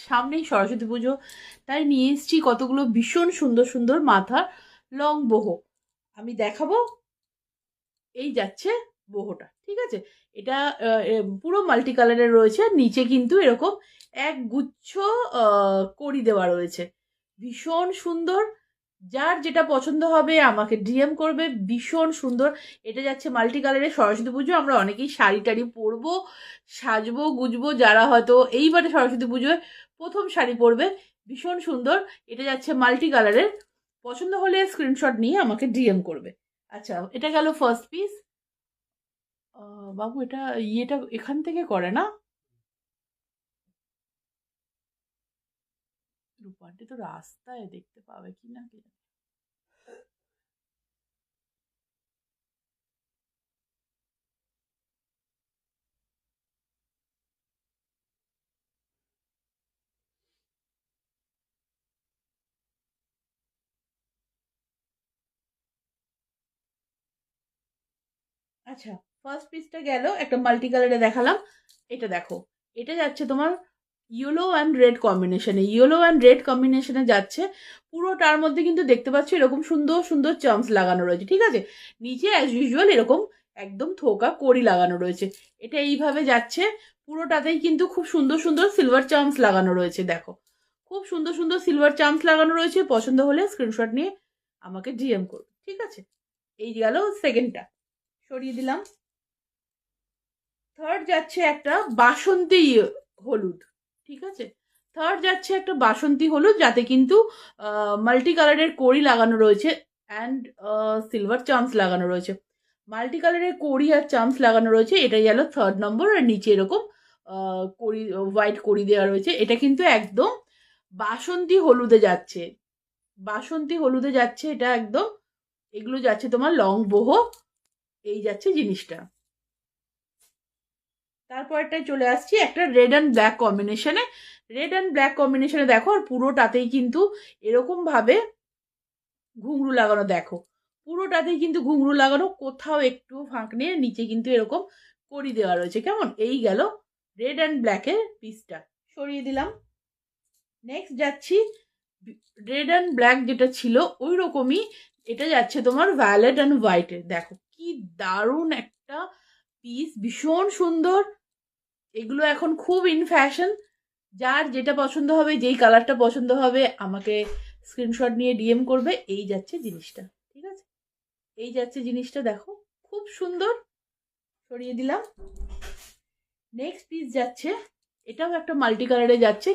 সামনেই সরস্বতী পুজো, তাই নিয়ে এসেছি কতগুলো ভীষণ সুন্দর সুন্দর মাথার লং boho। আমি দেখাবো। এই যাচ্ছে bohoটা, ঠিক আছে। এটা পুরো মাল্টি কালারের রয়েছে, নিচে কিন্তু এরকম এক গুচ্ছ কড়ি দেওয়া রয়েছে, ভীষণ সুন্দর। যার যেটা পছন্দ হবে আমাকে ডিএম করবে, ভীষণ সুন্দর। এটা যাচ্ছে মাল্টি কালারের। সরস্বতী পুজো আমরা অনেকেই শাড়ি টাড়ি পরবো, সাজবো গুজবো, যারা হয়তো এইবারে সরস্বতী পুজোয় প্রথম শাড়ি পরবে, ভীষণ সুন্দর। এটা যাচ্ছে মাল্টি কালারের। পছন্দ হলে স্ক্রিনশট নিয়ে আমাকে ডিএম করবে। আচ্ছা, এটা গেল ফার্স্ট পিস। বাবু এটা ইয়েটা এখান থেকে করে না? রূপান্টি তো রাস্তায় দেখতে পাবে কি না কি জানি। আচ্ছা, ফার্স্ট পিসটা গেল, একটা মাল্টি কালারে দেখালাম। এটা দেখো, এটা যাচ্ছে তোমার ইয়েলো অ্যান্ড রেড কম্বিনেশনে, ইয়েলো অ্যান্ড রেড কম্বিনেশনে যাচ্ছে। পুরোটার মধ্যে কিন্তু দেখতে পাচ্ছ এরকম সুন্দর সুন্দর চার্মস লাগানো রয়েছে, ঠিক আছে। নিচে অ্যাজ ইউজুয়াল এরকম একদম থোকা কড়ি লাগানো রয়েছে। এটা এইভাবে যাচ্ছে, পুরোটাতেই কিন্তু খুব সুন্দর সুন্দর সিলভার চার্মস লাগানো রয়েছে। দেখো, খুব সুন্দর সুন্দর সিলভার চার্মস লাগানো রয়েছে। পছন্দ হলে স্ক্রিনশট নিয়ে আমাকে ডিএম করবে, ঠিক আছে। এই গেল সেকেন্ডটা, সরিয়ে দিলাম। থার্ড যাচ্ছে একটা বাসন্তী হলুদ, ঠিক আছে। থার্ড যাচ্ছে একটা বাসন্তী হলুদ, যাতে কিন্তু মাল্টি কালারের কড়ি লাগানো রয়েছে অ্যান্ড সিলভার চার্মস লাগানো রয়েছে। মাল্টি কালারের কড়ি আর চার্মস লাগানো রয়েছে, এটাই গেল থার্ড নম্বর। আর নিচে এরকম কড়ি, হোয়াইট কড়ি দেওয়া রয়েছে। এটা কিন্তু একদম বাসন্তী হলুদে যাচ্ছে, বাসন্তী হলুদে যাচ্ছে এটা একদম। এগুলো যাচ্ছে তোমার লং boho। এই যাচ্ছে জিনিসটা। তারপরটায় চলে আসছি একটা রেড অ্যান্ড ব্ল্যাক কম্বিনেশনে। রেড অ্যান্ড ব্ল্যাক কম্বিনেশনে দেখো, আর পুরোটাতেই কিন্তু এরকম ভাবে ঘুংরু লাগানো। দেখো, পুরোটাতেই কিন্তু ঘুংরু লাগানো, কোথাও একটু ফাঁক নেই। নিচে কিন্তু এরকম কড়ি দেওয়া রয়েছে। কেমন? এই গেল রেড অ্যান্ড ব্ল্যাকের পিসটা, সরিয়ে দিলাম। নেক্সট যাচ্ছি রেড অ্যান্ড ব্ল্যাক যেটা ছিল ওই রকমই, এটা যাচ্ছে তোমার ভায়োলেট অ্যান্ড হোয়াইটে। দেখো কি দারুণ একটা পিস, ভীষণ সুন্দর। এগুলো এখন খুব ইন ফ্যাশন। যার যেটা পছন্দ হবে, যেই কালারটা পছন্দ হবে আমাকে স্ক্রিনশট নিয়ে ডিএম করবে। এই যাচ্ছে জিনিসটা, ঠিক আছে। এই যাচ্ছে জিনিসটা, দেখো খুব সুন্দর। সরিয়ে দিলাম। নেক্সট পিস যাচ্ছে, এটাও একটা মাল্টি কালারে যাচ্ছে।